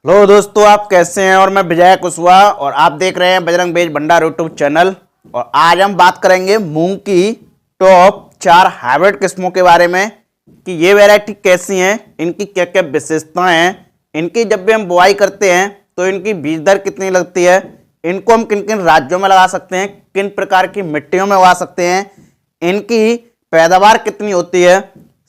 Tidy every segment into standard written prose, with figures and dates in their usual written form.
Hello दोस्तों, आप कैसे हैं। और मैं विजय कुशवाहा और आप देख रहे हैं बजरंग बेज भंडार यूट्यूब चैनल। और आज हम बात करेंगे मूंग की टॉप 4 हाइब्रिड किस्मों के बारे में कि ये वैरायटी कैसी हैं, इनकी क्या क्या विशेषताएं हैं, इनकी जब भी हम बुआई करते हैं तो इनकी बीज दर कितनी लगती है, इनको हम किन किन राज्यों में लगा सकते हैं, किन प्रकार की मिट्टियों में उगा सकते हैं, इनकी पैदावार कितनी होती है,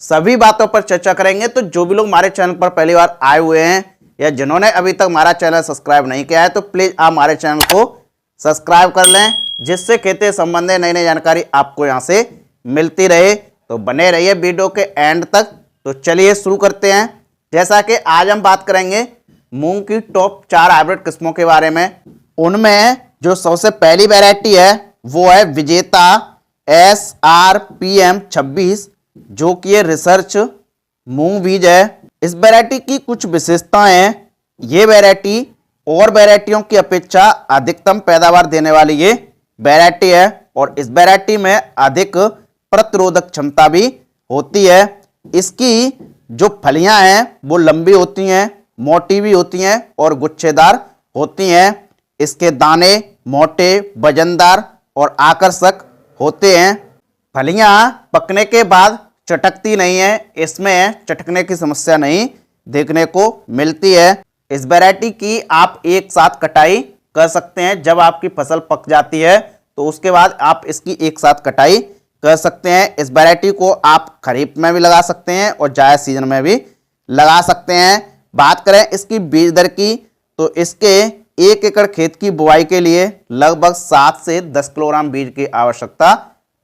सभी बातों पर चर्चा करेंगे। तो जो भी लोग हमारे चैनल पर पहली बार आए हुए हैं या जिन्होंने अभी तक हमारा चैनल सब्सक्राइब नहीं किया है तो प्लीज आप हमारे चैनल को सब्सक्राइब कर लें, जिससे खेती संबंधी नई नई जानकारी आपको यहां से मिलती रहे। तो बने रहिए वीडियो के एंड तक। तो चलिए शुरू करते हैं। जैसा कि आज हम बात करेंगे मूंग की टॉप 4 हाइब्रिड किस्मों के बारे में। उनमें जो सबसे पहली वैरायटी है वो है विजेता SRPM 26, जो कि ये रिसर्च मूंग बीज है। इस वैरायटी की कुछ विशेषताएं हैं। ये वैरायटी और वैरायटियों की अपेक्षा अधिकतम पैदावार देने वाली ये वैरायटी है और इस वैरायटी में अधिक प्रतिरोधक क्षमता भी होती है। इसकी जो फलियां हैं वो लंबी होती हैं, मोटी भी होती हैं और गुच्छेदार होती हैं। इसके दाने मोटे, वजनदार और आकर्षक होते हैं। फलियां पकने के बाद चटकती नहीं है, इसमें चटकने की समस्या नहीं देखने को मिलती है। इस वैरायटी की आप एक साथ कटाई कर सकते हैं। जब आपकी फसल पक जाती है तो उसके बाद आप इसकी एक साथ कटाई कर सकते हैं। इस वैरायटी को आप खरीफ में भी लगा सकते हैं और जायद सीजन में भी लगा सकते हैं। बात करें इसकी बीज दर की तो इसके 1 एकड़ खेत की बुआई के लिए लगभग 7 से 10 किलोग्राम बीज की आवश्यकता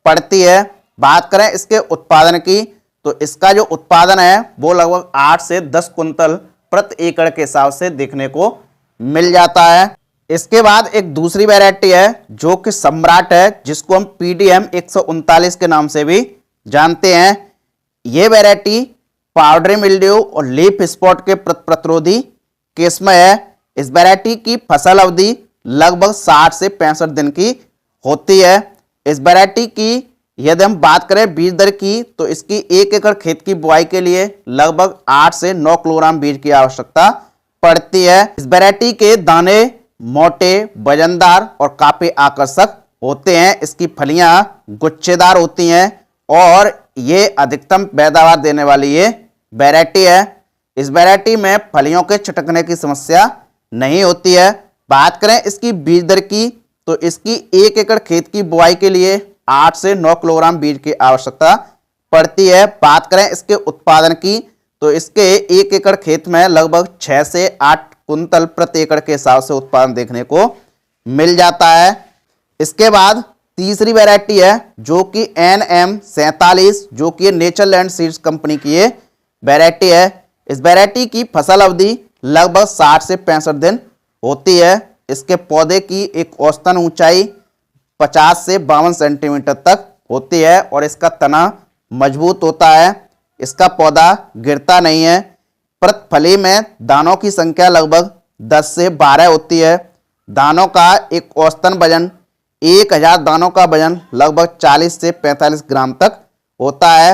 पड़ती है। बात करें इसके उत्पादन की तो इसका जो उत्पादन है वो लगभग 8 से 10 कुंतल प्रति एकड़ के हिसाब से देखने को मिल जाता है। इसके बाद एक दूसरी वैरायटी है जो कि सम्राट है, जिसको हम PDM 139 के नाम से भी जानते हैं। ये वैरायटी पाउडरी मिल्ड्यू और लीफ स्पॉट के प्रतिरोधी किस्म है। इस वैरायटी की फसल अवधि लगभग 60 से 65 दिन की होती है। इस वैरायटी की यदि हम बात करें बीज दर की तो इसकी 1 एकड़ खेत की बुआई के लिए लगभग 8 से 9 किलोग्राम बीज की आवश्यकता पड़ती है। इस वैरायटी के दाने मोटे, वजनदार और काफी आकर्षक होते हैं। इसकी फलियां गुच्छेदार होती हैं और ये अधिकतम पैदावार देने वाली ये वैरायटी है। इस वैरायटी में फलियों के चटकने की समस्या नहीं होती है। बात करें इसकी बीज दर की तो इसकी 1 एकड़ खेत की बुआई के लिए 8 से 9 किलोग्राम बीज की आवश्यकता पड़ती है। बात करें इसके उत्पादन की तो इसके 1 एकड़ खेत में लगभग 6 से 8 कुंतल प्रति एकड़ के हिसाब से उत्पादन देखने को मिल जाता है। इसके बाद तीसरी वैरायटी है जो कि NM 47, जो कि नेचरलैंड सीड्स कंपनी की ये वैरायटी है। इस वैरायटी की फसल अवधि लगभग 60 से 65 दिन होती है। इसके पौधे की एक औसतन ऊंचाई 50 से 52 सेंटीमीटर तक होती है और इसका तना मजबूत होता है। इसका पौधा गिरता नहीं है। प्रति में दानों की संख्या लगभग 10 से 12 होती है। दानों का एक औसतन वजन 1000 दानों का वजन लगभग 40 से 45 ग्राम तक होता है।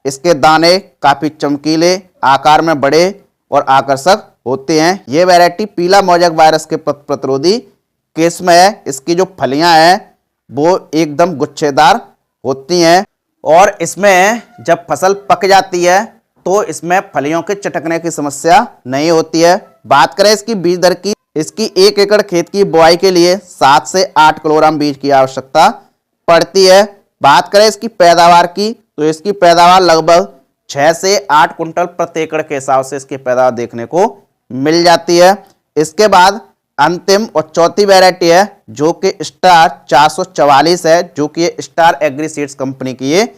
इसके दाने काफ़ी चमकीले, आकार में बड़े और आकर्षक होते हैं। ये वैरायटी पीला मोजैक वायरस के प्रतिरोधी किस्म है। इसकी जो फलियां हैं वो एकदम गुच्छेदार होती हैं और इसमें जब फसल पक जाती है तो इसमें फलियों के चटकने की समस्या नहीं होती है। बात करें इसकी बीज दर की, इसकी 1 एकड़ खेत की बुआई के लिए 7 से 8 किलोग्राम बीज की आवश्यकता पड़ती है। बात करें इसकी पैदावार की तो इसकी पैदावार लगभग 6 से 8 कुंटल प्रति एकड़ के हिसाब से इसकी पैदावार देखने को मिल जाती है। इसके बाद अंतिम और चौथी वैरायटी है जो कि स्टार 444 है, जो कि स्टार एग्री सीड्स कंपनी की ये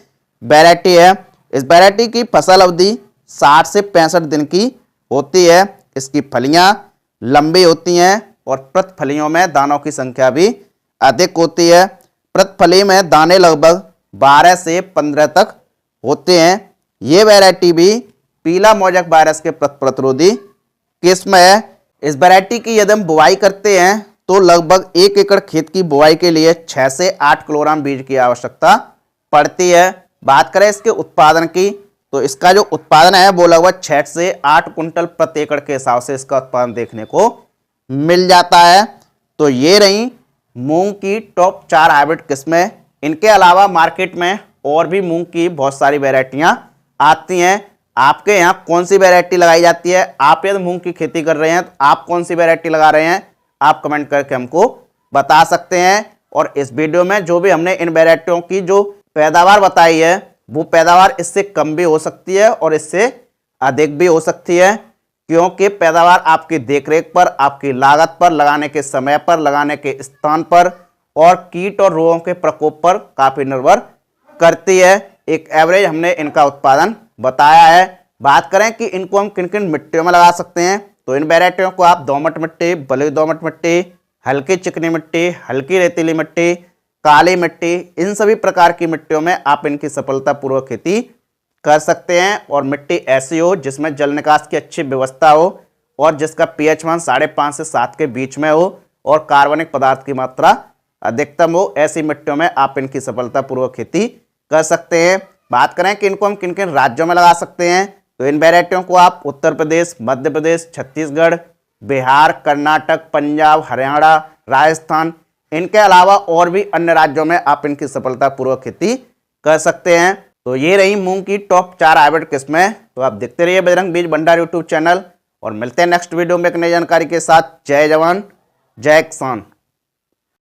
वैरायटी है। इस वैरायटी की फसल अवधि 60 से 65 दिन की होती है। इसकी फलियां लंबी होती हैं और प्रति फलियों में दानों की संख्या भी अधिक होती है। प्रति फली में दाने लगभग 12 से 15 तक होते हैं। ये वैरायटी भी पीला मोजैक वायरस के प्रतिरोधी किस्म है। इस वैरायटी की यदि हम बुआई करते हैं तो लगभग 1 एकड़ खेत की बुआई के लिए 6 से 8 किलोग्राम बीज की आवश्यकता पड़ती है। बात करें इसके उत्पादन की तो इसका जो उत्पादन है वो लगभग 6 से 8 कुंटल प्रति एकड़ के हिसाब से इसका उत्पादन देखने को मिल जाता है। तो ये रही मूंग की टॉप 4 हाइब्रिड किस्में। इनके अलावा मार्केट में और भी मूंग की बहुत सारी वैरायटियां आती हैं। आपके यहाँ कौन सी वैरायटी लगाई जाती है? आप यदि मूंग की खेती कर रहे हैं तो आप कौन सी वैरायटी लगा रहे हैं? आप कमेंट करके हमको बता सकते हैं। और इस वीडियो में जो भी हमने इन वैरायटियों की जो पैदावार बताई है वो पैदावार इससे कम भी हो सकती है और इससे अधिक भी हो सकती है, क्योंकि पैदावार आपकी देखरेख पर, आपकी लागत पर, लगाने के समय पर, लगाने के स्थान पर और कीट और रोगों के प्रकोप पर काफी निर्भर करती है। एक एवरेज हमने इनका उत्पादन बताया है। बात करें कि इनको हम किन किन मिट्टियों में लगा सकते हैं, तो इन वैरायटियों को आप दोमट मिट्टी, बलुई दोमट मिट्टी, हल्की चिकनी मिट्टी, हल्की रेतीली मिट्टी, काली मिट्टी, इन सभी प्रकार की मिट्टियों में आप इनकी सफलतापूर्वक खेती कर सकते हैं। और मिट्टी ऐसी हो जिसमें जल निकास की अच्छी व्यवस्था हो और जिसका पीएच मान 5.5 से 7 के बीच में हो और कार्बनिक पदार्थ की मात्रा अधिकतम हो, ऐसी मिट्टियों में आप इनकी सफलतापूर्वक खेती कर सकते हैं। बात करें कि इनको हम किन किन राज्यों में लगा सकते हैं, तो इन वैरायटियों को आप उत्तर प्रदेश, मध्य प्रदेश, छत्तीसगढ़, बिहार, कर्नाटक, पंजाब, हरियाणा, राजस्थान, इनके अलावा और भी अन्य राज्यों में आप इनकी सफलतापूर्वक खेती कर सकते हैं। तो ये रही मूंग की टॉप 4 हाइब्रिड किस्में। तो आप देखते रहिए बजरंग बीज भंडार यूट्यूब चैनल और मिलते हैं नेक्स्ट वीडियो में एक नई जानकारी के साथ। जय जवान, जय किसान।